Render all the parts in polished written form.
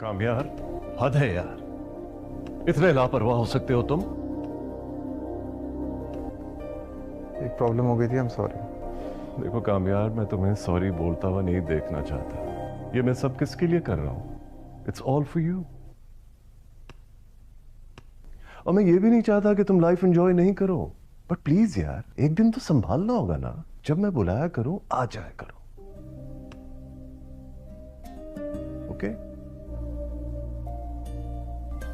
काम यार, हद है यार। इतने लापरवाह हो सकते हो तुम? एक प्रॉब्लम हो गई थी, आई एम सॉरी। देखो काम यार, मैं तुम्हें सॉरी बोलता हुआ नहीं देखना चाहता। ये मैं सब किसके लिए कर रहा हूं? It's all for you. और मैं ये भी नहीं चाहता कि तुम लाइफ एंजॉय नहीं करो, बट प्लीज यार, एक दिन तो संभालना होगा ना। जब मैं बुलाया करूं आ जाया करो। ओके?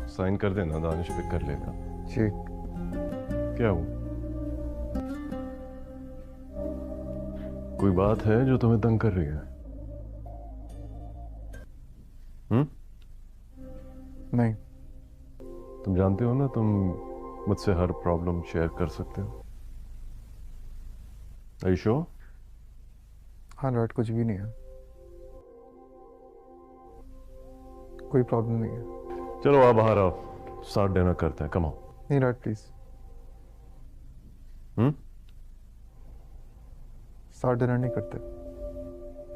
साइन कर देना, दानिश पिक कर लेगा। जी। क्या हुआ? कोई बात है जो तुम्हें तंग कर रही है? नहीं। तुम जानते हो ना, तुम मुझसे हर प्रॉब्लम शेयर कर सकते हो। Are you sure? हाँ डैड, कुछ भी नहीं है, कोई प्रॉब्लम नहीं है। चलो आप बाहर आओ, साथ डिनर करते हैं। Come on. नहीं डैड प्लीज, साथ डिनर नहीं करते।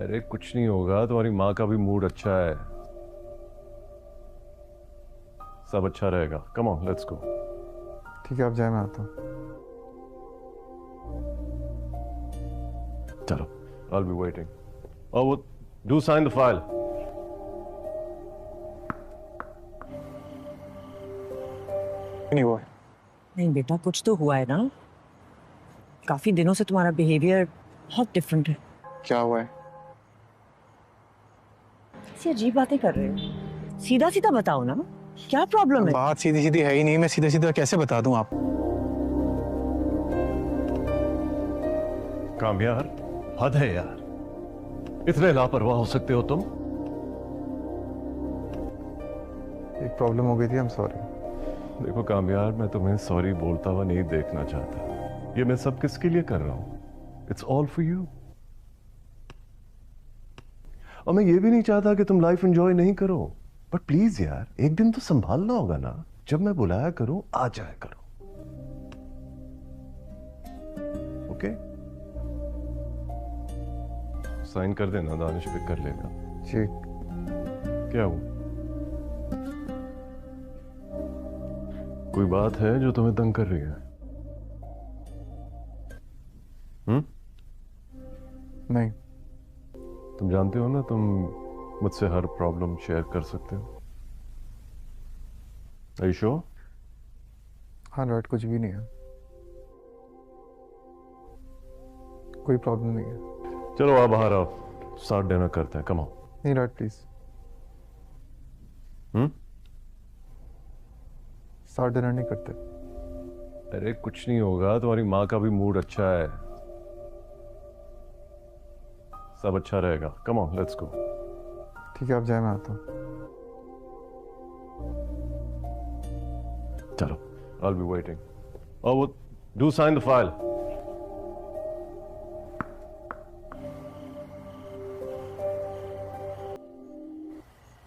अरे कुछ नहीं होगा, तुम्हारी माँ का भी मूड अच्छा है, सब अच्छा रहेगा। Come on, let's go. ठीक है, आप जाए, मैं आता हूँ। चलो, I'll be waiting. और वो do sign the file. नहीं हुआ। नहीं बेटा, कुछ तो हुआ है ना। काफी दिनों से तुम्हारा बिहेवियर बहुत डिफरेंट है। क्या हुआ है? ऐसी अजीब बातें कर रहे हो, सीधा सीधा बताओ ना, क्या प्रॉब्लम है? बात सीधी सीधी है ही नहीं, मैं सीधा सीधा कैसे बता दूं आपको? काम यार, हद है यार। इतने लापरवाह हो सकते हो तुम? एक प्रॉब्लम हो गई थी, आई एम सॉरी। देखो काम यार, मैं तुम्हें सॉरी बोलता हुआ नहीं देखना चाहता। ये मैं सब किसके लिए कर रहा हूं? It's all for you. और मैं ये भी नहीं चाहता कि तुम लाइफ एंजॉय नहीं करो, बट प्लीज यार, एक दिन तो संभालना होगा ना। जब मैं बुलाया करूं आ जाया करो। ओके? साइन कर देना, दानिश पिक कर लेगा। जी। क्या हुआ? कोई बात है जो तुम्हें तंग कर रही है? नहीं। तुम जानते हो ना, तुम मुझसे हर प्रॉब्लम शेयर कर सकते हो। Are you sure? हाँ डैड, कुछ भी नहीं है, कोई प्रॉब्लम नहीं है। चलो आप बाहर आओ, साथ डिनर करते हैं। Come on. नहीं डैड प्लीज, साथ डिनर नहीं करते। अरे कुछ नहीं होगा, तुम्हारी माँ का भी मूड अच्छा है, सब अच्छा रहेगा। Come on, let's go. ठीक है, आप जाए, मैं आता हूँ। चलो, I'll be waiting. और वो do sign the file.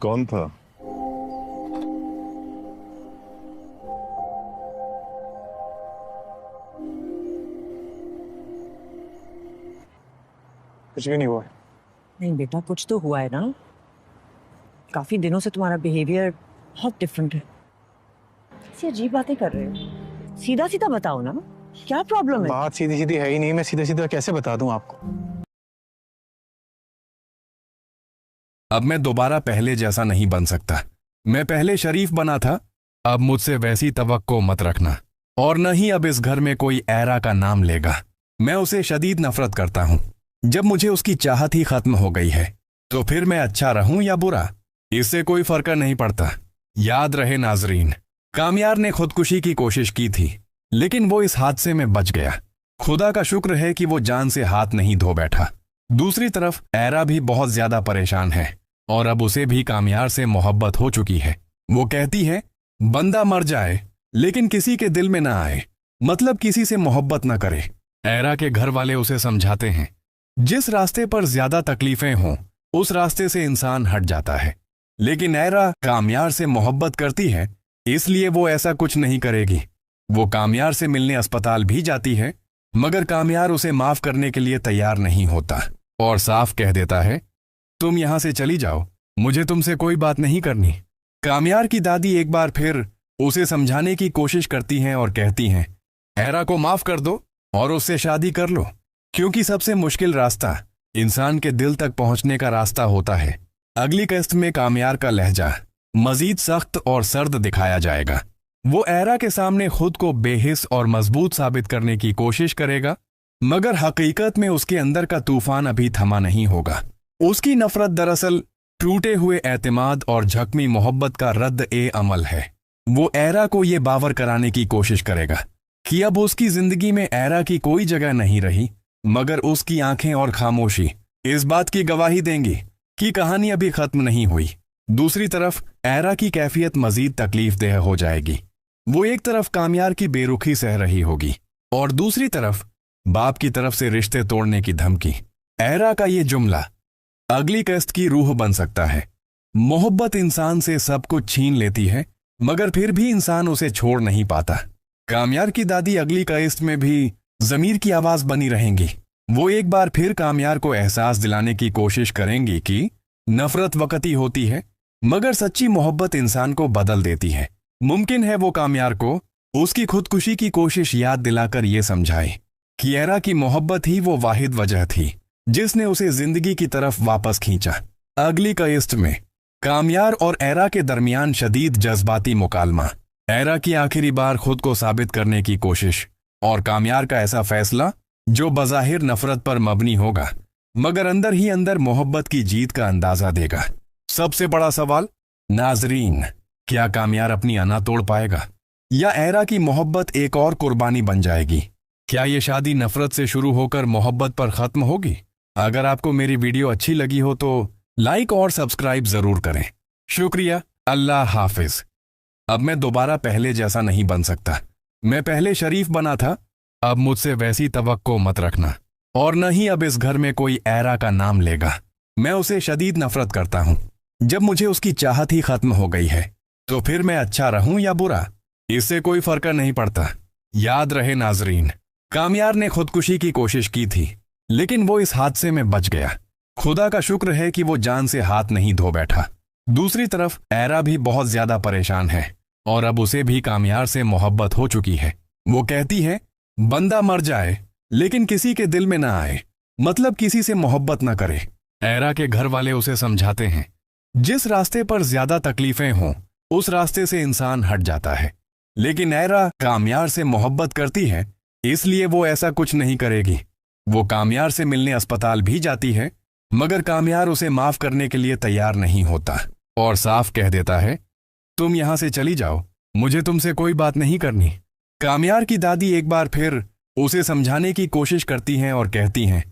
कौन था? कुछ भी नहीं हुआ। नहीं बेटा, कुछ तो हुआ है ना। काफी दिनों से तुम्हारा बिहेवियर बहुत डिफरेंट है। ऐसी अजीब बातें कर रहे हो, सीधा सीधा बताओ ना, क्या प्रॉब्लम है? बात सीधी सीधी है ही नहीं, मैं सीधा सीधा कैसे बता दूं आपको? अब मैं दोबारा पहले जैसा नहीं बन सकता। मैं पहले शरीफ बना था, अब मुझसे वैसी तवक्को मत रखना। और न ही अब इस घर में कोई ऐरा का नाम लेगा। मैं उसे शदीद नफरत करता हूं। जब मुझे उसकी चाहत ही खत्म हो गई है, तो फिर मैं अच्छा रहूं या बुरा, इससे कोई फर्क नहीं पड़ता। याद रहे नाजरीन, कामयार ने खुदकुशी की कोशिश की थी, लेकिन वो इस हादसे में बच गया। खुदा का शुक्र है कि वो जान से हाथ नहीं धो बैठा। दूसरी तरफ ऐरा भी बहुत ज्यादा परेशान है, और अब उसे भी कामयार से मोहब्बत हो चुकी है। वो कहती है, बंदा मर जाए लेकिन किसी के दिल में ना आए, मतलब किसी से मोहब्बत ना करे। ऐरा के घर वाले उसे समझाते हैं, जिस रास्ते पर ज्यादा तकलीफें हों उस रास्ते से इंसान हट जाता है। लेकिन ऐरा कामयार से मोहब्बत करती है, इसलिए वो ऐसा कुछ नहीं करेगी। वो कामयार से मिलने अस्पताल भी जाती है, मगर कामयार उसे माफ करने के लिए तैयार नहीं होता और साफ कह देता है, तुम यहां से चली जाओ, मुझे तुमसे कोई बात नहीं करनी। कामयार की दादी एक बार फिर उसे समझाने की कोशिश करती हैं और कहती हैं, एरा को माफ कर दो और उससे शादी कर लो, क्योंकि सबसे मुश्किल रास्ता इंसान के दिल तक पहुंचने का रास्ता होता है। अगली किस्त में कामयार का लहजा मजीद सख्त और सर्द दिखाया जाएगा। वो एरा के सामने खुद को बेहिस और मजबूत साबित करने की कोशिश करेगा, मगर हकीकत में उसके अंदर का तूफान अभी थमा नहीं होगा। उसकी नफरत दरअसल टूटे हुए एतमाद और झकमी मोहब्बत का रद्द-ए-अमल है। वो एरा को ये बावर कराने की कोशिश करेगा कि अब उसकी जिंदगी में एरा की कोई जगह नहीं रही, मगर उसकी आंखें और खामोशी इस बात की गवाही देंगी कि कहानी अभी खत्म नहीं हुई। दूसरी तरफ एरा की कैफियत मजीद तकलीफदेह हो जाएगी। वो एक तरफ कामयार की बेरुखी सह रही होगी और दूसरी तरफ बाप की तरफ से रिश्ते तोड़ने की धमकी। एरा का ये जुमला अगली किस्त की रूह बन सकता है। मोहब्बत इंसान से सब कुछ छीन लेती है, मगर फिर भी इंसान उसे छोड़ नहीं पाता। कामयार की दादी अगली किस्त में भी जमीर की आवाज बनी रहेंगी। वो एक बार फिर कामयार को एहसास दिलाने की कोशिश करेंगी कि नफरत वक्ती होती है, मगर सच्ची मोहब्बत इंसान को बदल देती है। मुमकिन है वो कामयार को उसकी खुदकुशी की कोशिश याद दिलाकर ये समझाए कि एरा की मोहब्बत ही वो वाहिद वजह थी जिसने उसे जिंदगी की तरफ वापस खींचा। अगली किस्त में कामयार और एरा के दरमियान शदीद जज्बाती मुकालमा। एरा की आखिरी बार खुद को साबित करने की कोशिश और कामयार का ऐसा फैसला जो बज़ाहिर नफरत पर मबनी होगा, मगर अंदर ही अंदर मोहब्बत की जीत का अंदाजा देगा। सबसे बड़ा सवाल, नाजरीन, क्या कामयार अपनी अना तोड़ पाएगा या एरा की मोहब्बत एक और कुर्बानी बन जाएगी? क्या ये शादी नफरत से शुरू होकर मोहब्बत पर खत्म होगी? अगर आपको मेरी वीडियो अच्छी लगी हो तो लाइक और सब्सक्राइब जरूर करें। शुक्रिया। अल्लाह हाफिज। अब मैं दोबारा पहले जैसा नहीं बन सकता। मैं पहले शरीफ बना था, अब मुझसे वैसी तवक्को मत रखना, और न ही अब इस घर में कोई एरा का नाम लेगा। मैं उसे शदीद नफरत करता हूं। जब मुझे उसकी चाहत ही खत्म हो गई है तो फिर मैं अच्छा रहूं या बुरा, इससे कोई फर्क नहीं पड़ता। याद रहे नाजरीन, कामयार ने खुदकुशी की कोशिश की थी, लेकिन वो इस हादसे में बच गया। खुदा का शुक्र है कि वो जान से हाथ नहीं धो बैठा। दूसरी तरफ एरा भी बहुत ज्यादा परेशान है और अब उसे भी कामयार से मोहब्बत हो चुकी है। वो कहती है, बंदा मर जाए लेकिन किसी के दिल में ना आए, मतलब किसी से मोहब्बत ना करे। एरा के घर वाले उसे समझाते हैं, जिस रास्ते पर ज्यादा तकलीफें हों उस रास्ते से इंसान हट जाता है, लेकिन एरा कामयार से मोहब्बत करती है, इसलिए वो ऐसा कुछ नहीं करेगी। वो कामयार से मिलने अस्पताल भी जाती है, मगर कामयार उसे माफ करने के लिए तैयार नहीं होता और साफ कह देता है, तुम यहां से चली जाओ, मुझे तुमसे कोई बात नहीं करनी। कामयार की दादी एक बार फिर उसे समझाने की कोशिश करती हैं और कहती हैं,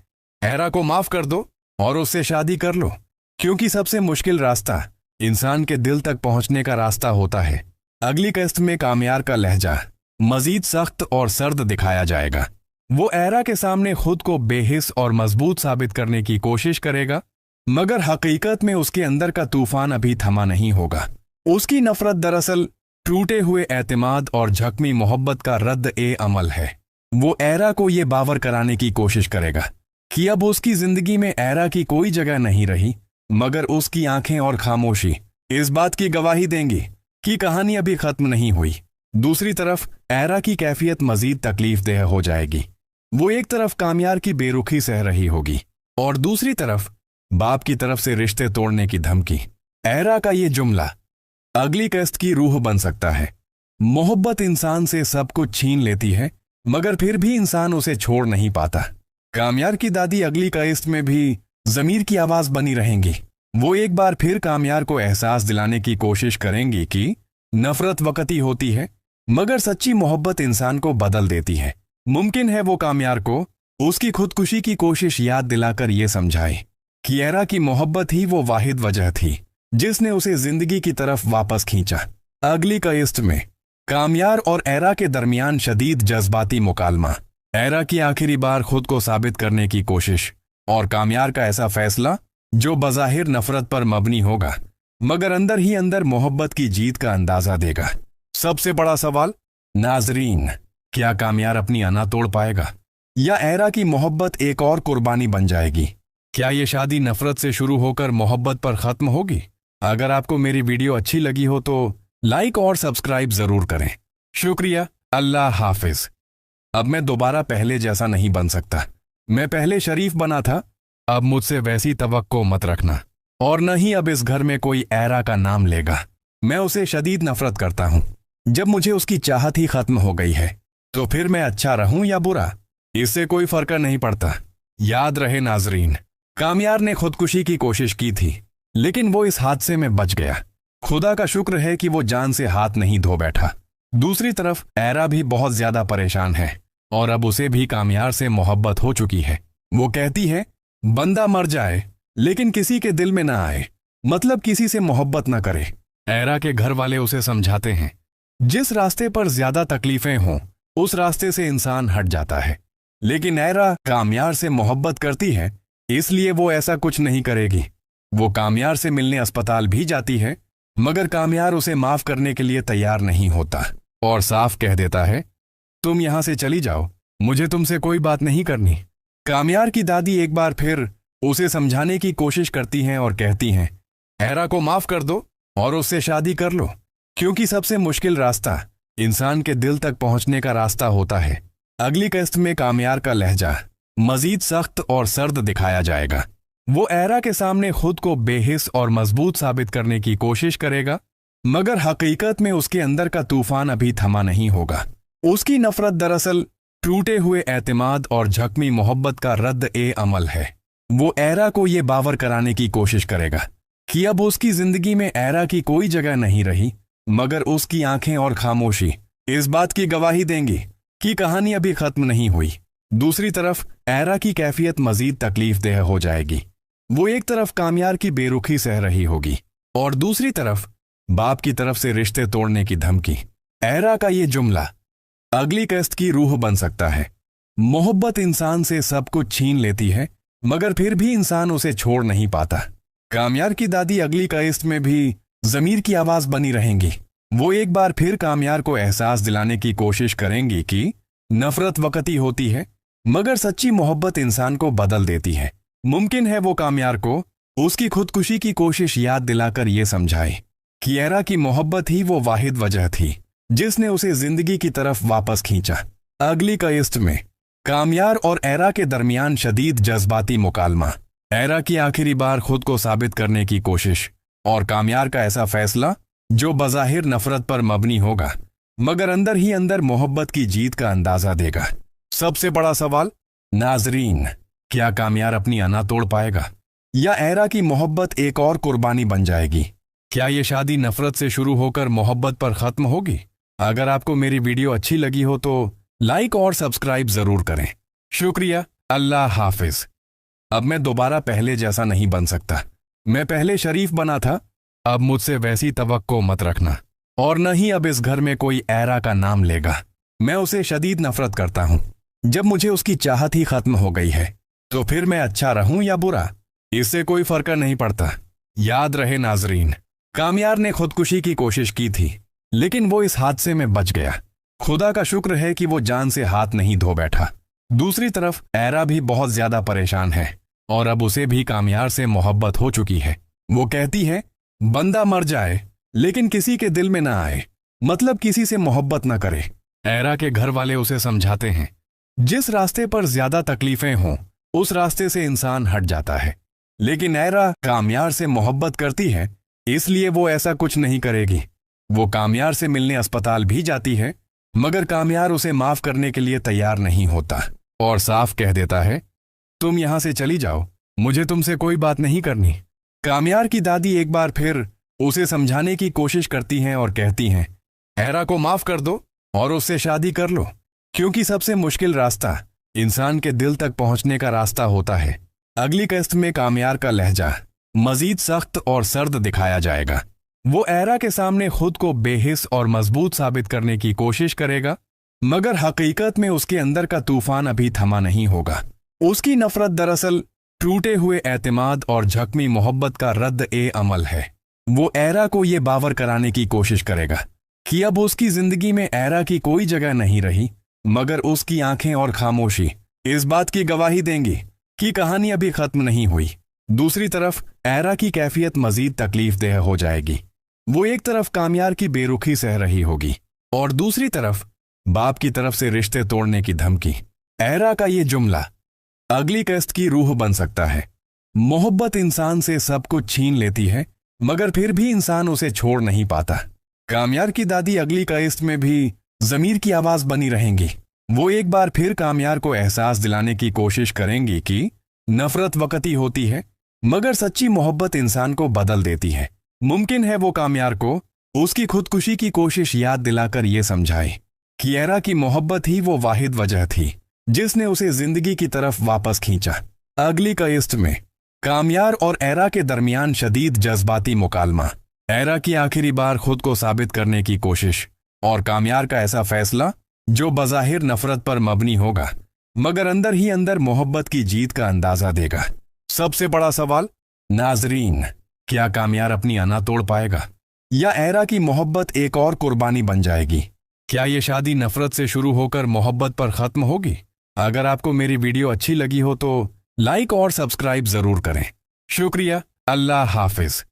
एरा को माफ कर दो और उससे शादी कर लो, क्योंकि सबसे मुश्किल रास्ता इंसान के दिल तक पहुंचने का रास्ता होता है। अगली किस्त में कामयार का लहजा मजीद सख्त और सर्द दिखाया जाएगा। वो एरा के सामने खुद को बेहिस और मजबूत साबित करने की कोशिश करेगा, मगर हकीकत में उसके अंदर का तूफान अभी थमा नहीं होगा। उसकी नफरत दरअसल टूटे हुए एतमाद और झकमी मोहब्बत का रद्द-ए-अमल है। वो एरा को ये बावर कराने की कोशिश करेगा कि अब उसकी जिंदगी में एरा की कोई जगह नहीं रही, मगर उसकी आंखें और खामोशी इस बात की गवाही देंगी कि कहानी अभी खत्म नहीं हुई। दूसरी तरफ एरा की कैफियत मजीद तकलीफदेह हो जाएगी। वो एक तरफ कामयार की बेरुखी सह रही होगी और दूसरी तरफ बाप की तरफ से रिश्ते तोड़ने की धमकी। एरा का ये जुमला अगली किस्त की रूह बन सकता है। मोहब्बत इंसान से सब कुछ छीन लेती है, मगर फिर भी इंसान उसे छोड़ नहीं पाता। कामयार की दादी अगली किस्त में भी जमीर की आवाज बनी रहेंगी। वो एक बार फिर कामयार को एहसास दिलाने की कोशिश करेंगी कि नफरत वक्ती होती है, मगर सच्ची मोहब्बत इंसान को बदल देती है। मुमकिन है वो कामयार को उसकी खुदकुशी की कोशिश याद दिलाकर ये समझाए कि एरा की मोहब्बत ही वो वाहिद वजह थी जिसने उसे जिंदगी की तरफ वापस खींचा। अगली किस्त में कामयार और एरा के दरमियान शदीद जज्बाती मुकालमा। एरा की आखिरी बार खुद को साबित करने की कोशिश और कामयार का ऐसा फैसला जो बज़ाहिर नफरत पर मबनी होगा, मगर अंदर ही अंदर मोहब्बत की जीत का अंदाजा देगा। सबसे बड़ा सवाल, नाजरीन, क्या कामयार अपनी अना तोड़ पाएगा या एरा की मोहब्बत एक और कुर्बानी बन जाएगी? क्या ये शादी नफरत से शुरू होकर मोहब्बत पर खत्म होगी? अगर आपको मेरी वीडियो अच्छी लगी हो तो लाइक और सब्सक्राइब जरूर करें। शुक्रिया। अल्लाह हाफिज। अब मैं दोबारा पहले जैसा नहीं बन सकता। मैं पहले शरीफ बना था, अब मुझसे वैसी तवक्को मत रखना। और न ही अब इस घर में कोई ऐरा का नाम लेगा। मैं उसे शदीद नफरत करता हूं। जब मुझे उसकी चाहत ही खत्म हो गई है तो फिर मैं अच्छा रहूं या बुरा, इससे कोई फर्क नहीं पड़ता। याद रहे नाजरीन, कामयार ने खुदकुशी की कोशिश की थी, लेकिन वो इस हादसे में बच गया। खुदा का शुक्र है कि वो जान से हाथ नहीं धो बैठा। दूसरी तरफ ऐरा भी बहुत ज्यादा परेशान है और अब उसे भी कामयार से मोहब्बत हो चुकी है। वो कहती है, बंदा मर जाए लेकिन किसी के दिल में ना आए, मतलब किसी से मोहब्बत ना करे। ऐरा के घर वाले उसे समझाते हैं, जिस रास्ते पर ज्यादा तकलीफें हों उस रास्ते से इंसान हट जाता है। लेकिन ऐरा कामयार से मोहब्बत करती है, इसलिए वो ऐसा कुछ नहीं करेगी। वो कामयार से मिलने अस्पताल भी जाती है, मगर कामयार उसे माफ करने के लिए तैयार नहीं होता और साफ कह देता है, तुम यहां से चली जाओ, मुझे तुमसे कोई बात नहीं करनी। कामयार की दादी एक बार फिर उसे समझाने की कोशिश करती हैं और कहती हैं, ऐरा को माफ कर दो और उससे शादी कर लो, क्योंकि सबसे मुश्किल रास्ता इंसान के दिल तक पहुंचने का रास्ता होता है। अगली किस्त में कामयार का लहजा मजीद सख्त और सर्द दिखाया जाएगा। वो ऐरा के सामने खुद को बेहिस और मजबूत साबित करने की कोशिश करेगा, मगर हकीकत में उसके अंदर का तूफान अभी थमा नहीं होगा। उसकी नफरत दरअसल टूटे हुए एतमाद और झकमी मोहब्बत का रद्द ए अमल है। वो ऐरा को ये बावर कराने की कोशिश करेगा कि अब उसकी जिंदगी में ऐरा की कोई जगह नहीं रही, मगर उसकी आंखें और खामोशी इस बात की गवाही देंगी कि कहानी अभी खत्म नहीं हुई। दूसरी तरफ ऐरा की कैफियत मजीद तकलीफदेह हो जाएगी। वो एक तरफ कामयार की बेरुखी सह रही होगी और दूसरी तरफ बाप की तरफ से रिश्ते तोड़ने की धमकी। ऐरा का ये जुमला अगली किस्त की रूह बन सकता है। मोहब्बत इंसान से सब कुछ छीन लेती है, मगर फिर भी इंसान उसे छोड़ नहीं पाता। कामयार की दादी अगली किस्त में भी जमीर की आवाज बनी रहेंगी। वो एक बार फिर कामयार को एहसास दिलाने की कोशिश करेंगी कि नफरत वक्ती होती है, मगर सच्ची मोहब्बत इंसान को बदल देती है। मुमकिन है वो कामयार को उसकी खुदकुशी की कोशिश याद दिलाकर ये समझाए कि ऐरा की मोहब्बत ही वो वाहिद वजह थी जिसने उसे जिंदगी की तरफ वापस खींचा। अगली किस्त में कामयार और ऐरा के दरमियान शदीद जज्बाती मुकालमा, ऐरा की आखिरी बार खुद को साबित करने की कोशिश और कामयार का ऐसा फैसला जो बज़ाहिर नफरत पर मबनी होगा, मगर अंदर ही अंदर मोहब्बत की जीत का अंदाजा देगा। सबसे बड़ा सवाल, नाजरीन, क्या कामयार अपनी अना तोड़ पाएगा या ऐरा की मोहब्बत एक और कुर्बानी बन जाएगी? क्या ये शादी नफरत से शुरू होकर मोहब्बत पर खत्म होगी? अगर आपको मेरी वीडियो अच्छी लगी हो तो लाइक और सब्सक्राइब जरूर करें। शुक्रिया। अल्लाह हाफिज। अब मैं दोबारा पहले जैसा नहीं बन सकता। मैं पहले शरीफ बना था, अब मुझसे वैसी तवक्को मत रखना। और न ही अब इस घर में कोई ऐरा का नाम लेगा। मैं उसे शदीद नफरत करता हूं। जब मुझे उसकी चाहत ही खत्म हो गई है तो फिर मैं अच्छा रहूं या बुरा, इससे कोई फर्क नहीं पड़ता। याद रहे नाजरीन, कामयार ने खुदकुशी की कोशिश की थी, लेकिन वो इस हादसे में बच गया। खुदा का शुक्र है कि वो जान से हाथ नहीं धो बैठा। दूसरी तरफ ऐरा भी बहुत ज्यादा परेशान है और अब उसे भी कामयार से मोहब्बत हो चुकी है। वो कहती है, बंदा मर जाए लेकिन किसी के दिल में ना आए, मतलब किसी से मोहब्बत ना करे। ऐरा के घर वाले उसे समझाते हैं, जिस रास्ते पर ज्यादा तकलीफें हों उस रास्ते से इंसान हट जाता है। लेकिन ऐरा कामयार से मोहब्बत करती है, इसलिए वो ऐसा कुछ नहीं करेगी। वो कामयार से मिलने अस्पताल भी जाती है, मगर कामयार उसे माफ करने के लिए तैयार नहीं होता और साफ कह देता है, तुम यहां से चली जाओ, मुझे तुमसे कोई बात नहीं करनी। कामयार की दादी एक बार फिर उसे समझाने की कोशिश करती हैं और कहती हैं, ऐरा को माफ कर दो और उससे शादी कर लो, क्योंकि सबसे मुश्किल रास्ता इंसान के दिल तक पहुंचने का रास्ता होता है। अगली किस्त में कामयार का लहजा मजीद सख्त और सर्द दिखाया जाएगा। वो ऐरा के सामने खुद को बेहिस और मजबूत साबित करने की कोशिश करेगा, मगर हकीकत में उसके अंदर का तूफान अभी थमा नहीं होगा। उसकी नफरत दरअसल टूटे हुए एतमाद और झकमी मोहब्बत का रद्द ए अमल है। वो ऐरा को ये बावर कराने की कोशिश करेगा कि अब उसकी जिंदगी में ऐरा की कोई जगह नहीं रही, मगर उसकी आंखें और खामोशी इस बात की गवाही देंगी कि कहानी अभी खत्म नहीं हुई। दूसरी तरफ एरा की कैफियत मजीद तकलीफदेह हो जाएगी। वो एक तरफ कामयार की बेरुखी सह रही होगी और दूसरी तरफ बाप की तरफ से रिश्ते तोड़ने की धमकी। एरा का ये जुमला अगली किस्त की रूह बन सकता है। मोहब्बत इंसान से सब कुछ छीन लेती है, मगर फिर भी इंसान उसे छोड़ नहीं पाता। कामयार की दादी अगली किस्त में भी जमीर की आवाज बनी रहेंगी। वो एक बार फिर कामयार को एहसास दिलाने की कोशिश करेंगी कि नफरत वक्ती होती है, मगर सच्ची मोहब्बत इंसान को बदल देती है। मुमकिन है वो कामयार को उसकी खुदकुशी की कोशिश याद दिलाकर ये समझाए कि एरा की मोहब्बत ही वो वाहिद वजह थी जिसने उसे जिंदगी की तरफ वापस खींचा। अगली किस्त में कामयार और एरा के दरमियान शदीद जज्बाती मुकालमा, एरा की आखिरी बार खुद को साबित करने की कोशिश और कामयार का ऐसा फैसला जो बज़ाहिर नफरत पर मबनी होगा मगर अंदर ही अंदर मोहब्बत की जीत का अंदाजा देगा। सबसे बड़ा सवाल, नाजरीन, क्या कामयार अपनी अना तोड़ पाएगा या एरा की मोहब्बत एक और कुर्बानी बन जाएगी? क्या ये शादी नफरत से शुरू होकर मोहब्बत पर खत्म होगी? अगर आपको मेरी वीडियो अच्छी लगी हो तो लाइक और सब्सक्राइब जरूर करें। शुक्रिया। अल्लाह हाफिज।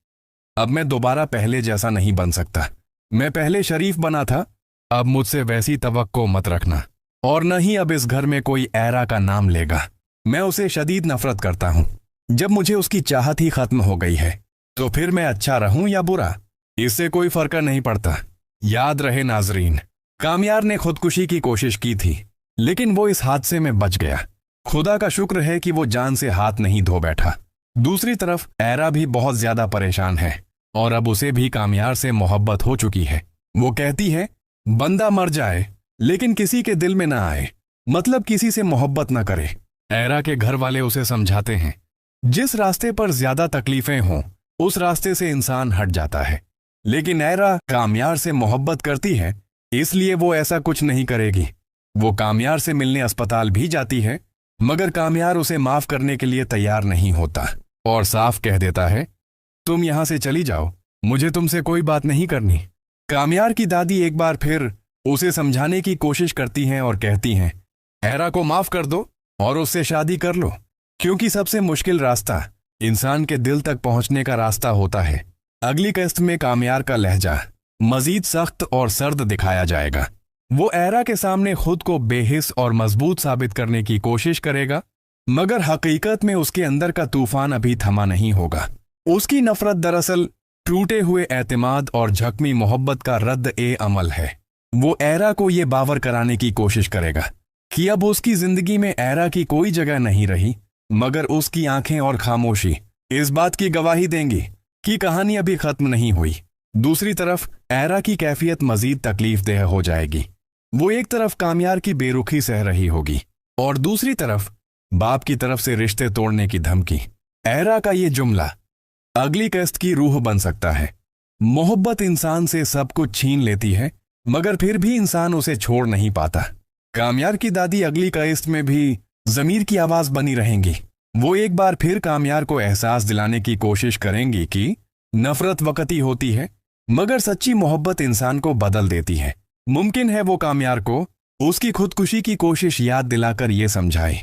अब मैं दोबारा पहले जैसा नहीं बन सकता। मैं पहले शरीफ बना था, अब मुझसे वैसी तवक्को मत रखना और न ही अब इस घर में कोई एरा का नाम लेगा। मैं उसे शदीद नफरत करता हूं। जब मुझे उसकी चाहत ही खत्म हो गई है तो फिर मैं अच्छा रहूं या बुरा, इससे कोई फर्क नहीं पड़ता। याद रहे नाजरीन, कामयार ने खुदकुशी की कोशिश की थी लेकिन वो इस हादसे में बच गया। खुदा का शुक्र है कि वो जान से हाथ नहीं धो बैठा। दूसरी तरफ एरा भी बहुत ज्यादा परेशान है और अब उसे भी कामयार से मोहब्बत हो चुकी है। वो कहती है, बंदा मर जाए लेकिन किसी के दिल में ना आए, मतलब किसी से मोहब्बत ना करे। एरा के घर वाले उसे समझाते हैं, जिस रास्ते पर ज्यादा तकलीफें हों उस रास्ते से इंसान हट जाता है, लेकिन एरा कामयार से मोहब्बत करती है इसलिए वो ऐसा कुछ नहीं करेगी। वो कामयार से मिलने अस्पताल भी जाती है मगर कामयार उसे माफ करने के लिए तैयार नहीं होता और साफ कह देता है, तुम यहां से चली जाओ, मुझे तुमसे कोई बात नहीं करनी। कामयार की दादी एक बार फिर उसे समझाने की कोशिश करती हैं और कहती हैं, एरा को माफ कर दो और उससे शादी कर लो, क्योंकि सबसे मुश्किल रास्ता इंसान के दिल तक पहुंचने का रास्ता होता है। अगली किस्त में कामयार का लहजा मजीद सख्त और सर्द दिखाया जाएगा। वो एरा के सामने खुद को बेहिस और मजबूत साबित करने की कोशिश करेगा मगर हकीकत में उसके अंदर का तूफान अभी थमा नहीं होगा। उसकी नफरत दरअसल टूटे हुए एतमाद और झकमी मोहब्बत का रद्द ए अमल है। वो एरा को ये बावर कराने की कोशिश करेगा कि अब उसकी जिंदगी में एरा की कोई जगह नहीं रही, मगर उसकी आंखें और खामोशी इस बात की गवाही देंगी कि कहानी अभी खत्म नहीं हुई। दूसरी तरफ एरा की कैफियत मजीद तकलीफदेह हो जाएगी। वो एक तरफ कामयार की बेरुखी सह रही होगी और दूसरी तरफ बाप की तरफ से रिश्ते तोड़ने की धमकी। एरा का ये जुमला अगली किस्त की रूह बन सकता है। मोहब्बत इंसान से सब कुछ छीन लेती है मगर फिर भी इंसान उसे छोड़ नहीं पाता। कामयार की दादी अगली किस्त में भी जमीर की आवाज बनी रहेंगी। वो एक बार फिर कामयार को एहसास दिलाने की कोशिश करेंगी कि नफरत वक्ती होती है मगर सच्ची मोहब्बत इंसान को बदल देती है। मुमकिन है वो कामयार को उसकी खुदकुशी की कोशिश याद दिलाकर ये समझाए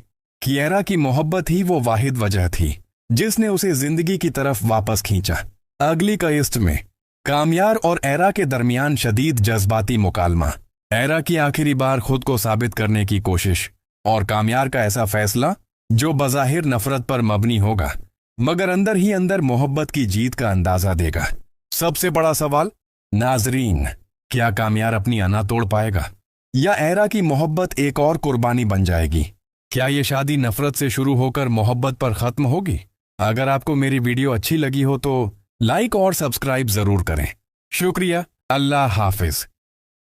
कि एरा की मोहब्बत ही वो वाहिद वजह थी जिसने उसे जिंदगी की तरफ वापस खींचा। अगली किस्त में कामयार और एरा के दरमियान शदीद जज्बाती मुकालमा, एरा की आखिरी बार खुद को साबित करने की कोशिश और कामयार का ऐसा फैसला जो बज़ाहिर नफरत पर मबनी होगा मगर अंदर ही अंदर मोहब्बत की जीत का अंदाजा देगा। सबसे बड़ा सवाल, नाजरीन, क्या कामयार अपनी अना तोड़ पाएगा या एरा की मोहब्बत एक और कुर्बानी बन जाएगी? क्या ये शादी नफरत से शुरू होकर मोहब्बत पर खत्म होगी? अगर आपको मेरी वीडियो अच्छी लगी हो तो लाइक और सब्सक्राइब जरूर करें। शुक्रिया। अल्लाह हाफिज।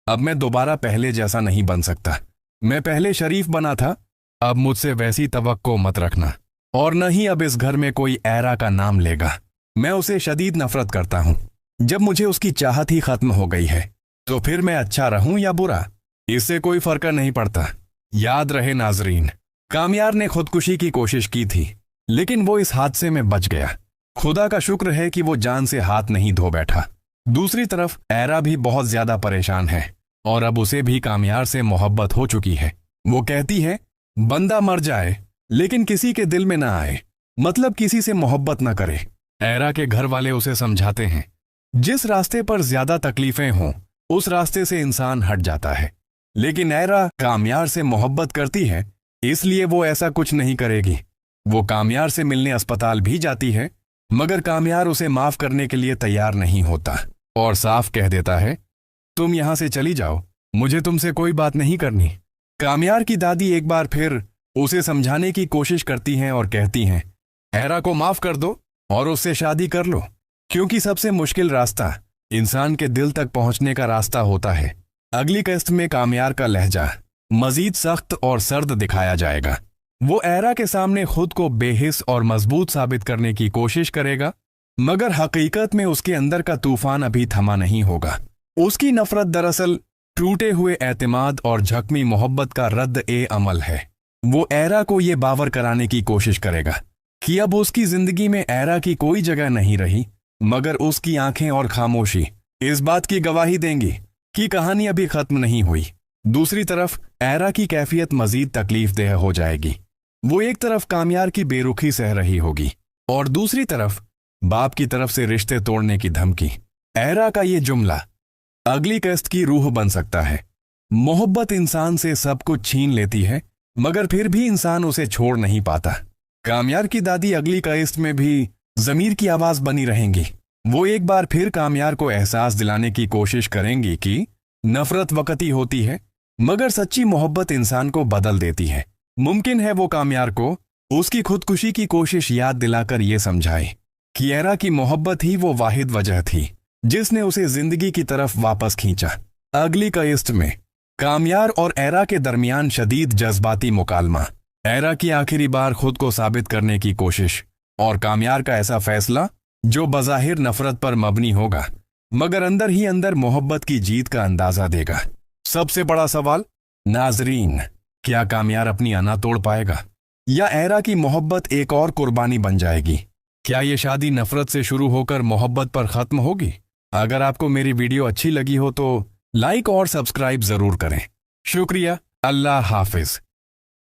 अब मैं दोबारा पहले जैसा नहीं बन सकता। मैं पहले शरीफ बना था, अब मुझसे वैसी तवक्को मत रखना और न ही अब इस घर में कोई एरा का नाम लेगा। मैं उसे शदीद नफरत करता हूं। जब मुझे उसकी चाहत ही खत्म हो गई है तो फिर मैं अच्छा रहूं या बुरा, इससे कोई फर्क नहीं पड़ता। याद रहे नाजरीन, कामयार ने खुदकुशी की कोशिश की थी लेकिन वो इस हादसे में बच गया। खुदा का शुक्र है कि वो जान से हाथ नहीं धो बैठा। दूसरी तरफ एरा भी बहुत ज्यादा परेशान है और अब उसे भी कामयार से मोहब्बत हो चुकी है। वो कहती है, बंदा मर जाए लेकिन किसी के दिल में ना आए, मतलब किसी से मोहब्बत न करे। एरा के घर वाले उसे समझाते हैं जिस रास्ते पर ज्यादा तकलीफें हों उस रास्ते से इंसान हट जाता है, लेकिन एरा कामयार से मोहब्बत करती है इसलिए वो ऐसा कुछ नहीं करेगी। वो कामयार से मिलने अस्पताल भी जाती है, मगर कामयार उसे माफ करने के लिए तैयार नहीं होता और साफ कह देता है, तुम यहां से चली जाओ, मुझे तुमसे कोई बात नहीं करनी। कामयार की दादी एक बार फिर उसे समझाने की कोशिश करती हैं और कहती हैं, एरा को माफ कर दो और उससे शादी कर लो, क्योंकि सबसे मुश्किल रास्ता इंसान के दिल तक पहुंचने का रास्ता होता है। अगली किस्त में कामयार का लहजा मजीद सख्त और सर्द दिखाया जाएगा। वो एरा के सामने खुद को बेहिस और मजबूत साबित करने की कोशिश करेगा, मगर हकीकत में उसके अंदर का तूफान अभी थमा नहीं होगा। उसकी नफरत दरअसल टूटे हुए एतमाद और झकमी मोहब्बत का रद्द ए अमल है। वो एरा को ये बावर कराने की कोशिश करेगा कि अब उसकी जिंदगी में एरा की कोई जगह नहीं रही, मगर उसकी आंखें और खामोशी इस बात की गवाही देंगी कि कहानी अभी खत्म नहीं हुई। दूसरी तरफ एरा की कैफियत मजीद तकलीफदेह हो जाएगी। वो एक तरफ कामयार की बेरुखी सह रही होगी और दूसरी तरफ बाप की तरफ से रिश्ते तोड़ने की धमकी। एरा का ये जुमला अगली किस्त की रूह बन सकता है। मोहब्बत इंसान से सब कुछ छीन लेती है, मगर फिर भी इंसान उसे छोड़ नहीं पाता। कामयार की दादी अगली किस्त में भी जमीर की आवाज बनी रहेंगी। वो एक बार फिर कामयार को एहसास दिलाने की कोशिश करेंगी कि नफरत वक्ती होती है, मगर सच्ची मोहब्बत इंसान को बदल देती है। मुमकिन है वो कामयार को उसकी खुदकुशी की कोशिश याद दिलाकर ये समझाए कि एरा की मोहब्बत ही वो वाहिद वजह थी जिसने उसे जिंदगी की तरफ वापस खींचा। अगली किस्त में कामयार और एरा के दरमियान शदीद जज्बाती मुकालमा, एरा की आखिरी बार खुद को साबित करने की कोशिश और कामयार का ऐसा फैसला जो बज़ाहिर नफरत पर मबनी होगा, मगर अंदर ही अंदर मोहब्बत की जीत का अंदाजा देगा। सबसे बड़ा सवाल, नाजरीन, क्या कामयार अपनी अना तोड़ पाएगा या एरा की मोहब्बत एक और कुर्बानी बन जाएगी? क्या ये शादी नफरत से शुरू होकर मोहब्बत पर खत्म होगी? अगर आपको मेरी वीडियो अच्छी लगी हो तो लाइक और सब्सक्राइब जरूर करें। शुक्रिया, अल्लाह हाफिज।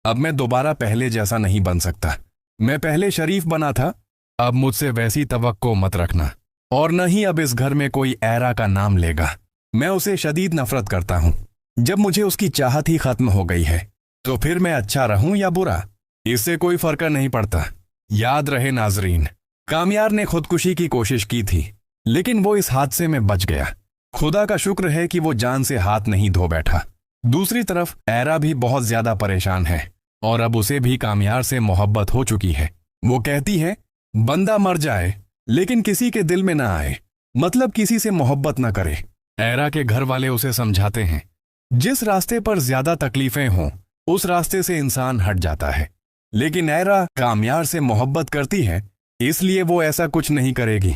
अब मैं दोबारा पहले जैसा नहीं बन सकता। मैं पहले शरीफ बना था, अब मुझसे वैसी तवक्को मत रखना, और न ही अब इस घर में कोई एरा का नाम लेगा। मैं उसे शदीद नफरत करता हूं। जब मुझे उसकी चाहत ही खत्म हो गई है तो फिर मैं अच्छा रहूं या बुरा, इससे कोई फर्क नहीं पड़ता। याद रहे नाजरीन, कामयार ने खुदकुशी की कोशिश की थी, लेकिन वो इस हादसे में बच गया। खुदा का शुक्र है कि वो जान से हाथ नहीं धो बैठा। दूसरी तरफ एरा भी बहुत ज्यादा परेशान है और अब उसे भी कामयार से मोहब्बत हो चुकी है। वो कहती है, बंदा मर जाए लेकिन किसी के दिल में ना आए, मतलब किसी से मोहब्बत ना करे। एरा के घर वाले उसे समझाते हैं जिस रास्ते पर ज्यादा तकलीफें हों उस रास्ते से इंसान हट जाता है, लेकिन एरा कामयार से मोहब्बत करती है इसलिए वो ऐसा कुछ नहीं करेगी।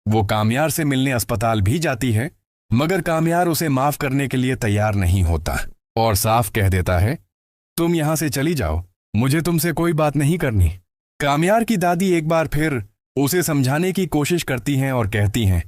वो कामयार से मिलने अस्पताल भी जाती है, मगर कामयार उसे माफ करने के लिए तैयार नहीं होता और साफ कह देता है, तुम यहां से चली जाओ, मुझे तुमसे कोई बात नहीं करनी। कामयार की दादी एक बार फिर उसे समझाने की कोशिश करती हैं और कहती हैं,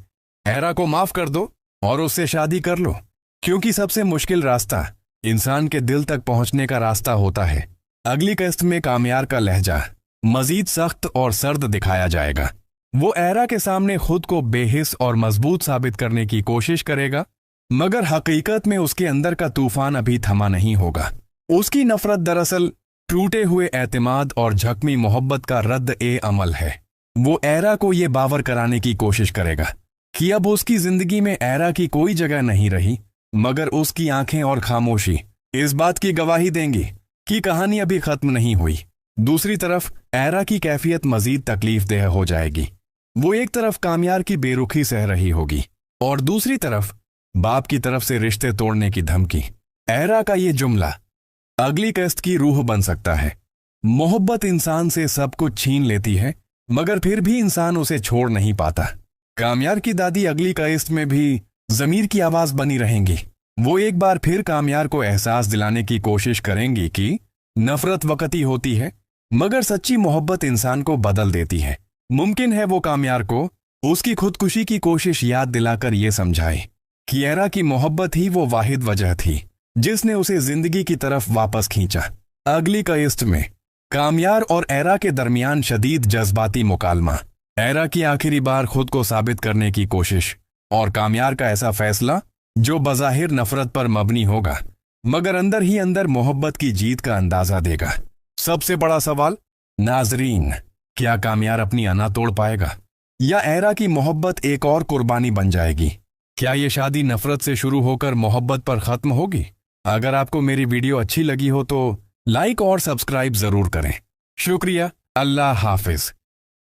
एरा को माफ कर दो और उससे शादी कर लो, क्योंकि सबसे मुश्किल रास्ता इंसान के दिल तक पहुंचने का रास्ता होता है। अगली किस्त में कामयार का लहजा मजीद सख्त और सर्द दिखाया जाएगा। वो एरा के सामने खुद को बेहिस और मजबूत साबित करने की कोशिश करेगा, मगर हकीकत में उसके अंदर का तूफान अभी थमा नहीं होगा। उसकी नफरत दरअसल टूटे हुए एतमाद और झकमी मोहब्बत का रद्द ए अमल है। वो एरा को ये बावर कराने की कोशिश करेगा कि अब उसकी जिंदगी में एरा की कोई जगह नहीं रही, मगर उसकी आंखें और खामोशी इस बात की गवाही देंगी कि कहानी अभी खत्म नहीं हुई। दूसरी तरफ एरा की कैफियत मजीद तकलीफदेह हो जाएगी। वो एक तरफ कामयार की बेरुखी सह रही होगी और दूसरी तरफ बाप की तरफ से रिश्ते तोड़ने की धमकी। एरा का ये जुमला अगली किस्त की रूह बन सकता है। मोहब्बत इंसान से सब कुछ छीन लेती है, मगर फिर भी इंसान उसे छोड़ नहीं पाता। कामयार की दादी अगली किस्त में भी जमीर की आवाज बनी रहेंगी। वो एक बार फिर कामयार को एहसास दिलाने की कोशिश करेंगी कि नफरत वक्ती होती है, मगर सच्ची मोहब्बत इंसान को बदल देती है। मुमकिन है वो कामयार को उसकी खुदकुशी की कोशिश याद दिलाकर ये समझाए कि एरा की मोहब्बत ही वो वाहिद वजह थी जिसने उसे जिंदगी की तरफ वापस खींचा। अगली किस्त में कामयार और एरा के दरमियान शदीद जज्बाती मुकालमा, एरा की आखिरी बार खुद को साबित करने की कोशिश और कामयार का ऐसा फैसला जो बज़ाहिर नफरत पर मबनी होगा मगर अंदर ही अंदर मोहब्बत की जीत का अंदाजा देगा। सबसे बड़ा सवाल, नाजरीन, क्या कामयार अपनी अना तोड़ पाएगा या एरा की मोहब्बत एक और कुर्बानी बन जाएगी? क्या ये शादी नफरत से शुरू होकर मोहब्बत पर खत्म होगी? अगर आपको मेरी वीडियो अच्छी लगी हो तो लाइक और सब्सक्राइब जरूर करें। शुक्रिया, अल्लाह हाफिज।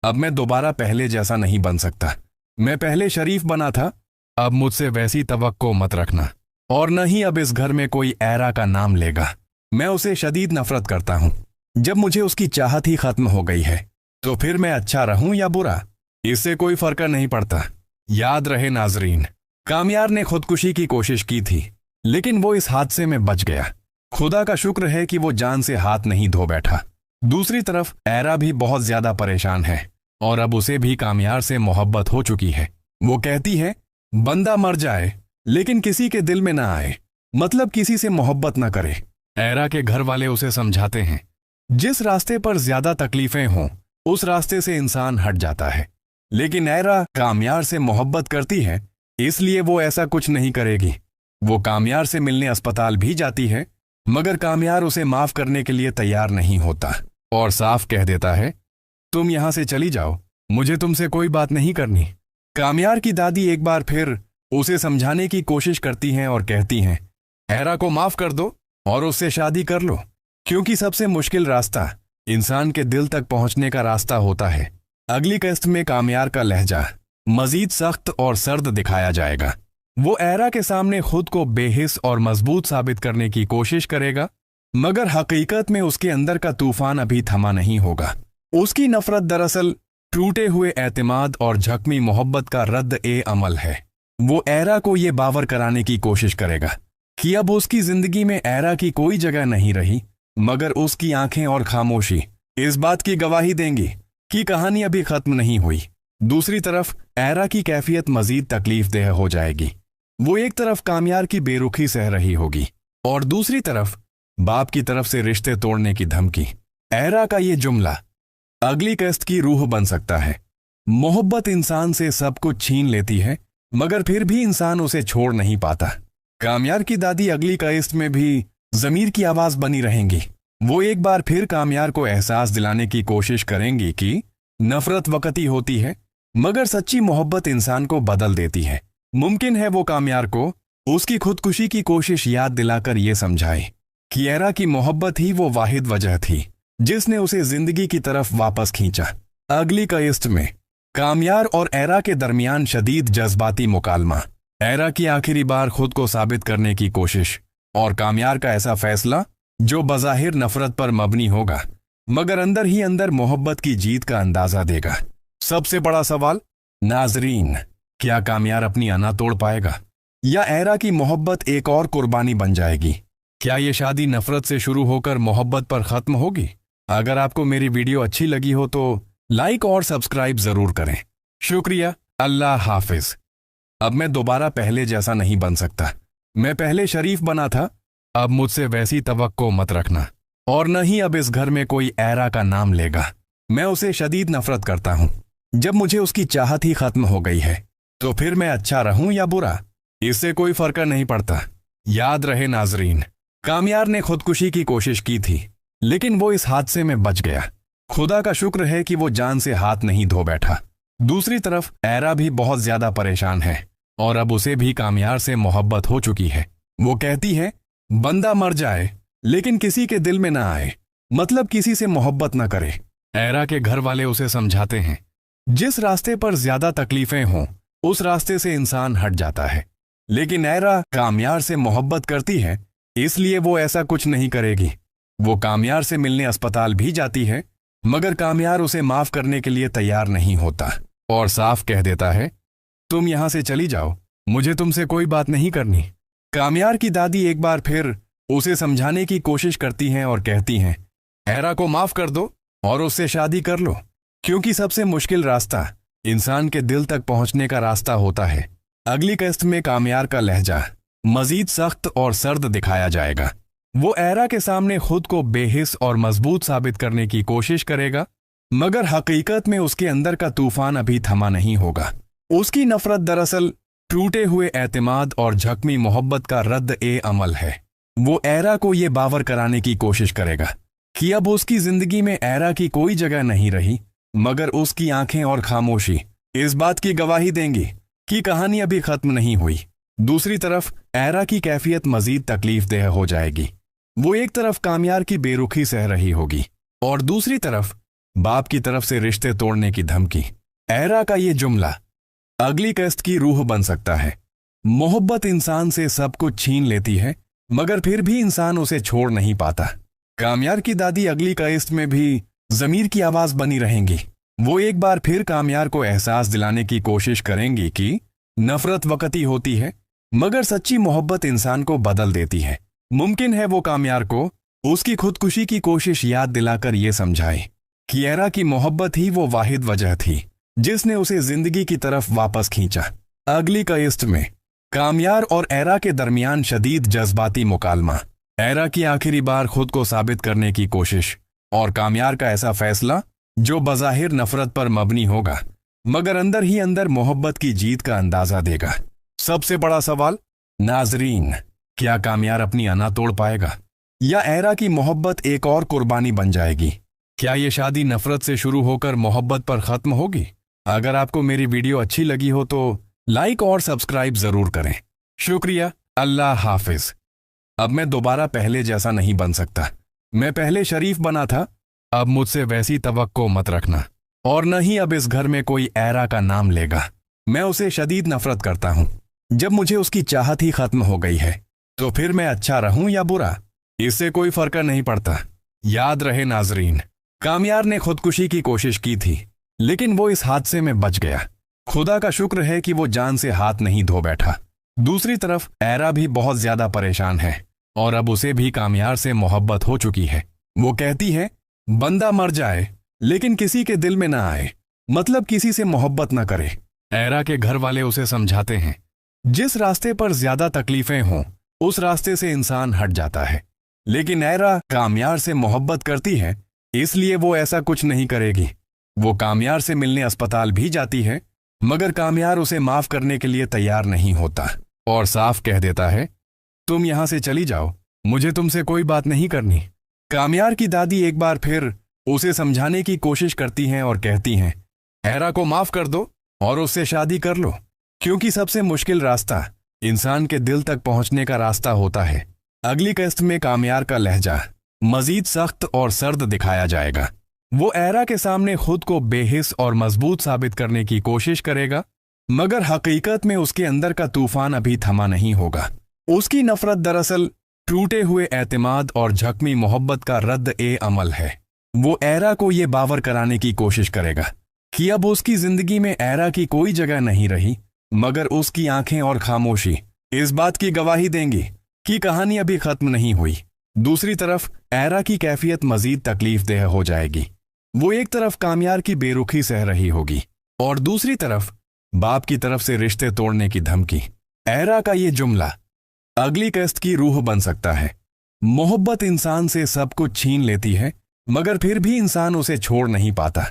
अब मैं दोबारा पहले जैसा नहीं बन सकता। मैं पहले शरीफ बना था, अब मुझसे वैसी तवक्को मत रखना। और न ही अब इस घर में कोई एरा का नाम लेगा। मैं उसे शदीद नफरत करता हूं। जब मुझे उसकी चाहत ही खत्म हो गई है तो फिर मैं अच्छा रहूं या बुरा, इससे कोई फर्क नहीं पड़ता। याद रहे नाजरीन, कामयार ने खुदकुशी की कोशिश की थी लेकिन वो इस हादसे में बच गया। खुदा का शुक्र है कि वो जान से हाथ नहीं धो बैठा। दूसरी तरफ एरा भी बहुत ज्यादा परेशान है और अब उसे भी कामयार से मोहब्बत हो चुकी है। वो कहती है, बंदा मर जाए लेकिन किसी के दिल में ना आए, मतलब किसी से मोहब्बत ना करे। एरा के घर वाले उसे समझाते हैं, जिस रास्ते पर ज्यादा तकलीफें हों उस रास्ते से इंसान हट जाता है। लेकिन एरा कामयार से मोहब्बत करती है इसलिए वो ऐसा कुछ नहीं करेगी। वो कामयार से मिलने अस्पताल भी जाती है मगर कामयार उसे माफ करने के लिए तैयार नहीं होता और साफ कह देता है, तुम यहां से चली जाओ, मुझे तुमसे कोई बात नहीं करनी। कामयार की दादी एक बार फिर उसे समझाने की कोशिश करती हैं और कहती हैं, एरा को माफ कर दो और उससे शादी कर लो, क्योंकि सबसे मुश्किल रास्ता इंसान के दिल तक पहुंचने का रास्ता होता है। अगली किस्त में कामयार का लहजा मजीद सख्त और सर्द दिखाया जाएगा। वो एरा के सामने खुद को बेहिस और मजबूत साबित करने की कोशिश करेगा मगर हकीकत में उसके अंदर का तूफान अभी थमा नहीं होगा। उसकी नफरत दरअसल टूटे हुए एतमाद और झकमी मोहब्बत का रद्द ए अमल है। वो एरा को ये बावर कराने की कोशिश करेगा कि अब उसकी जिंदगी में एरा की कोई जगह नहीं रही मगर उसकी आंखें और खामोशी इस बात की गवाही देंगी कि कहानी अभी खत्म नहीं हुई। दूसरी तरफ एरा की कैफियत मजीद तकलीफदेह हो जाएगी। वो एक तरफ कामयार की बेरुखी सह रही होगी और दूसरी तरफ बाप की तरफ से रिश्ते तोड़ने की धमकी। एरा का ये जुमला अगली किस्त की रूह बन सकता है। मोहब्बत इंसान से सब कुछ छीन लेती है मगर फिर भी इंसान उसे छोड़ नहीं पाता। कामयार की दादी अगली किस्त में भी जमीर की आवाज बनी रहेंगी। वो एक बार फिर कामयार को एहसास दिलाने की कोशिश करेंगी कि नफरत वक्ती होती है मगर सच्ची मोहब्बत इंसान को बदल देती है। मुमकिन है वो कामयार को उसकी खुदकुशी की कोशिश याद दिलाकर ये समझाए कि एरा की मोहब्बत ही वो वाहिद वजह थी जिसने उसे जिंदगी की तरफ वापस खींचा। अगली किस्त में कामयार और एरा के दरमियान शदीद जज्बाती मुकालमा, एरा की आखिरी बार खुद को साबित करने की कोशिश और कामयार का ऐसा फैसला जो बज़ाहिर नफरत पर मबनी होगा मगर अंदर ही अंदर मोहब्बत की जीत का अंदाजा देगा। सबसे बड़ा सवाल, नाजरीन, क्या कामयार अपनी अना तोड़ पाएगा या एरा की मोहब्बत एक और कुर्बानी बन जाएगी? क्या ये शादी नफरत से शुरू होकर मोहब्बत पर खत्म होगी? अगर आपको मेरी वीडियो अच्छी लगी हो तो लाइक और सब्सक्राइब जरूर करें। शुक्रिया, अल्लाह हाफिज। अब मैं दोबारा पहले जैसा नहीं बन सकता। मैं पहले शरीफ बना था, अब मुझसे वैसी तवक्को मत रखना। और न ही अब इस घर में कोई एरा का नाम लेगा। मैं उसे शदीद नफरत करता हूं। जब मुझे उसकी चाहत ही खत्म हो गई है तो फिर मैं अच्छा रहूं या बुरा, इससे कोई फर्क नहीं पड़ता। याद रहे नाजरीन, कामयार ने खुदकुशी की कोशिश की थी लेकिन वो इस हादसे में बच गया। खुदा का शुक्र है कि वो जान से हाथ नहीं धो बैठा। दूसरी तरफ एरा भी बहुत ज्यादा परेशान है और अब उसे भी कामयार से मोहब्बत हो चुकी है। वो कहती है, बंदा मर जाए लेकिन किसी के दिल में ना आए, मतलब किसी से मोहब्बत ना करे। एरा के घर वाले उसे समझाते हैं, जिस रास्ते पर ज्यादा तकलीफें हों उस रास्ते से इंसान हट जाता है। लेकिन एरा कामयार से मोहब्बत करती है इसलिए वो ऐसा कुछ नहीं करेगी। वो कामयार से मिलने अस्पताल भी जाती है मगर कामयार उसे माफ करने के लिए तैयार नहीं होता और साफ कह देता है, तुम यहां से चली जाओ, मुझे तुमसे कोई बात नहीं करनी। कामयार की दादी एक बार फिर उसे समझाने की कोशिश करती हैं और कहती हैं, एरा को माफ कर दो और उससे शादी कर लो, क्योंकि सबसे मुश्किल रास्ता इंसान के दिल तक पहुंचने का रास्ता होता है। अगली किस्त में कामयार का लहजा मजीद सख्त और सर्द दिखाया जाएगा। वो एरा के सामने खुद को बेहिस और मजबूत साबित करने की कोशिश करेगा, मगर हकीकत में उसके अंदर का तूफान अभी थमा नहीं होगा। उसकी नफरत दरअसल टूटे हुए एतमाद और झकमी मोहब्बत का रद्द-ए-अमल है। वो एरा को ये बावर कराने की कोशिश करेगा कि अब उसकी जिंदगी में एरा की कोई जगह नहीं रही, मगर उसकी आंखें और खामोशी इस बात की गवाही देंगी कि कहानी अभी खत्म नहीं हुई। दूसरी तरफ एरा की कैफियत मजीद तकलीफदेह हो जाएगी। वो एक तरफ कामयार की बेरुखी सह रही होगी और दूसरी तरफ बाप की तरफ से रिश्ते तोड़ने की धमकी। एरा का ये जुमला अगली किस्त की रूह बन सकता है। मोहब्बत इंसान से सब कुछ छीन लेती है, मगर फिर भी इंसान उसे छोड़ नहीं पाता। कामयार की दादी अगली किस्त में भी जमीर की आवाज बनी रहेंगी। वो एक बार फिर कामयार को एहसास दिलाने की कोशिश करेंगी कि नफरत वक्ती होती है, मगर सच्ची मोहब्बत इंसान को बदल देती है। मुमकिन है वो कामयार को उसकी खुदकुशी की कोशिश याद दिलाकर ये समझाए कि एरा की मोहब्बत ही वो वाहिद वजह थी जिसने उसे जिंदगी की तरफ वापस खींचा। अगली किस्त में कामयार और एरा के दरमियान शदीद जज्बाती मुकालमा, एरा की आखिरी बार खुद को साबित करने की कोशिश और कामयार का ऐसा फैसला जो बज़ाहिर नफरत पर मबनी होगा, मगर अंदर ही अंदर मोहब्बत की जीत का अंदाजा देगा। सबसे बड़ा सवाल, नाजरीन, क्या कामयार अपनी अना तोड़ पाएगा या एरा की मोहब्बत एक और कुर्बानी बन जाएगी? क्या ये शादी नफरत से शुरू होकर मोहब्बत पर खत्म होगी? अगर आपको मेरी वीडियो अच्छी लगी हो तो लाइक और सब्सक्राइब जरूर करें। शुक्रिया। अल्लाह हाफिज। अब मैं दोबारा पहले जैसा नहीं बन सकता। मैं पहले शरीफ बना था, अब मुझसे वैसी तवक्को मत रखना, और न ही अब इस घर में कोई एरा का नाम लेगा। मैं उसे शदीद नफरत करता हूं। जब मुझे उसकी चाहत ही खत्म हो गई है तो फिर मैं अच्छा रहूं या बुरा, इससे कोई फर्क नहीं पड़ता। याद रहे नाजरीन, कामयार ने खुदकुशी की कोशिश की थी, लेकिन वो इस हादसे में बच गया। खुदा का शुक्र है कि वो जान से हाथ नहीं धो बैठा। दूसरी तरफ एरा भी बहुत ज्यादा परेशान है और अब उसे भी कामयार से मोहब्बत हो चुकी है। वो कहती है, बंदा मर जाए लेकिन किसी के दिल में ना आए, मतलब किसी से मोहब्बत ना करे। एरा के घर वाले उसे समझाते हैं, जिस रास्ते पर ज्यादा तकलीफें हों उस रास्ते से इंसान हट जाता है, लेकिन एरा कामयार से मोहब्बत करती है, इसलिए वो ऐसा कुछ नहीं करेगी। वो कामयार से मिलने अस्पताल भी जाती है, मगर कामयार उसे माफ करने के लिए तैयार नहीं होता और साफ कह देता है, तुम यहां से चली जाओ, मुझे तुमसे कोई बात नहीं करनी। कामयार की दादी एक बार फिर उसे समझाने की कोशिश करती हैं और कहती हैं, एरा को माफ कर दो और उससे शादी कर लो, क्योंकि सबसे मुश्किल रास्ता इंसान के दिल तक पहुंचने का रास्ता होता है। अगली किस्त में कामयार का लहजा मजीद सख्त और सर्द दिखाया जाएगा। वो एरा के सामने खुद को बेहिस और मजबूत साबित करने की कोशिश करेगा, मगर हकीकत में उसके अंदर का तूफान अभी थमा नहीं होगा। उसकी नफरत दरअसल टूटे हुए एतमाद और झकमी मोहब्बत का रद्द-ए-अमल है। वो एरा को ये बावर कराने की कोशिश करेगा कि अब उसकी जिंदगी में एरा की कोई जगह नहीं रही, मगर उसकी आंखें और खामोशी इस बात की गवाही देंगी कि कहानी अभी खत्म नहीं हुई। दूसरी तरफ एरा की कैफियत मजीद तकलीफदेह हो जाएगी। वो एक तरफ कामयार की बेरुखी सह रही होगी और दूसरी तरफ बाप की तरफ से रिश्ते तोड़ने की धमकी। एरा का ये जुमला अगली किस्त की रूह बन सकता है। मोहब्बत इंसान से सब कुछ छीन लेती है, मगर फिर भी इंसान उसे छोड़ नहीं पाता।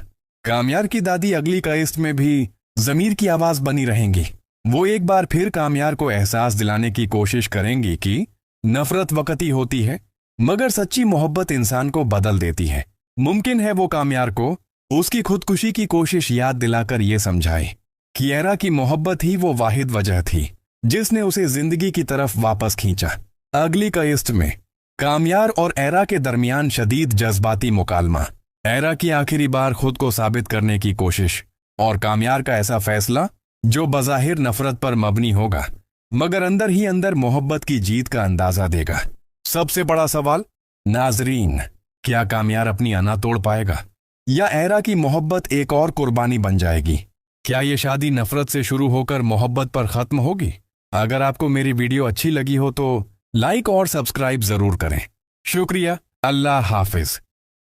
कामयार की दादी अगली किस्त में भी जमीर की आवाज बनी रहेंगी। वो एक बार फिर कामयार को एहसास दिलाने की कोशिश करेंगी कि नफरत वक्ती होती है, मगर सच्ची मोहब्बत इंसान को बदल देती है। मुमकिन है वो कामयार को उसकी खुदकुशी की कोशिश याद दिलाकर ये समझाए कि एरा की मोहब्बत ही वो वाहिद वजह थी जिसने उसे जिंदगी की तरफ वापस खींचा। अगली किस्त में कामयार और एरा के दरमियान शदीद जज्बाती मुकालमा, एरा की आखिरी बार खुद को साबित करने की कोशिश और कामयार का ऐसा फैसला जो बज़ाहिर नफरत पर मबनी होगा, मगर अंदर ही अंदर मोहब्बत की जीत का अंदाजा देगा। सबसे बड़ा सवाल, नाजरीन, क्या कामयार अपनी अना तोड़ पाएगा या एरा की मोहब्बत एक और कुर्बानी बन जाएगी? क्या ये शादी नफरत से शुरू होकर मोहब्बत पर खत्म होगी? अगर आपको मेरी वीडियो अच्छी लगी हो तो लाइक और सब्सक्राइब जरूर करें। शुक्रिया। अल्लाह हाफिज।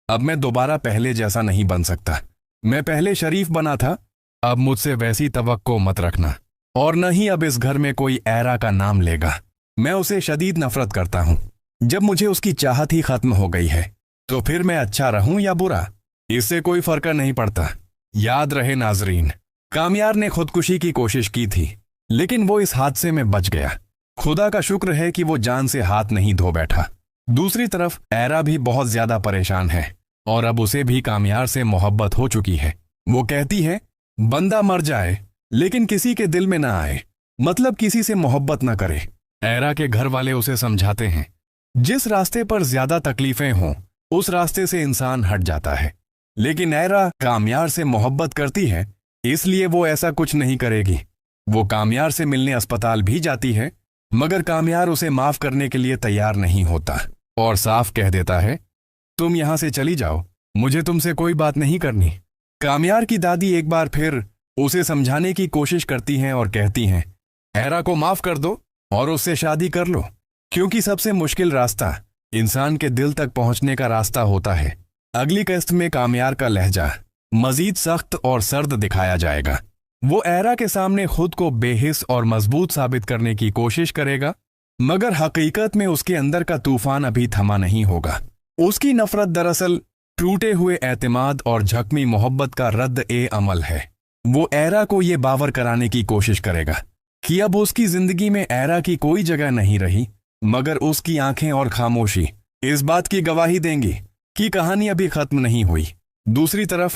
अब मैं दोबारा पहले जैसा नहीं बन सकता। मैं पहले शरीफ बना था, अब मुझसे वैसी तवक्को मत रखना, और न ही अब इस घर में कोई एरा का नाम लेगा। मैं उसे शदीद नफरत करता हूं। जब मुझे उसकी चाहत ही खत्म हो गई है तो फिर मैं अच्छा रहूं या बुरा, इससे कोई फर्क नहीं पड़ता। याद रहे नाजरीन, कामयार ने खुदकुशी की कोशिश की थी, लेकिन वो इस हादसे में बच गया। खुदा का शुक्र है कि वो जान से हाथ नहीं धो बैठा। दूसरी तरफ एरा भी बहुत ज्यादा परेशान है और अब उसे भी कामयार से मोहब्बत हो चुकी है। वो कहती है बंदा मर जाए लेकिन किसी के दिल में ना आए, मतलब किसी से मोहब्बत ना करे। एरा के घर वाले उसे समझाते हैं जिस रास्ते पर ज्यादा तकलीफें हों उस रास्ते से इंसान हट जाता है, लेकिन एरा कामयार से मोहब्बत करती है इसलिए वो ऐसा कुछ नहीं करेगी। वो कामयार से मिलने अस्पताल भी जाती है, मगर कामयार उसे माफ करने के लिए तैयार नहीं होता और साफ कह देता है तुम यहां से चली जाओ, मुझे तुमसे कोई बात नहीं करनी। कामयार की दादी एक बार फिर उसे समझाने की कोशिश करती हैं और कहती हैं एरा को माफ कर दो और उससे शादी कर लो, क्योंकि सबसे मुश्किल रास्ता इंसान के दिल तक पहुंचने का रास्ता होता है। अगली किस्त में कामयार का लहजा मजीद सख्त और सर्द दिखाया जाएगा। वो एरा के सामने खुद को बेहिस और मजबूत साबित करने की कोशिश करेगा, मगर हकीकत में उसके अंदर का तूफान अभी थमा नहीं होगा। उसकी नफरत दरअसल टूटे हुए एतमाद और झकमी मोहब्बत का रद्द ए अमल है। वो एरा को ये बावर कराने की कोशिश करेगा कि अब उसकी जिंदगी में एरा की कोई जगह नहीं रही, मगर उसकी आंखें और खामोशी इस बात की गवाही देंगी कि कहानी अभी खत्म नहीं हुई। दूसरी तरफ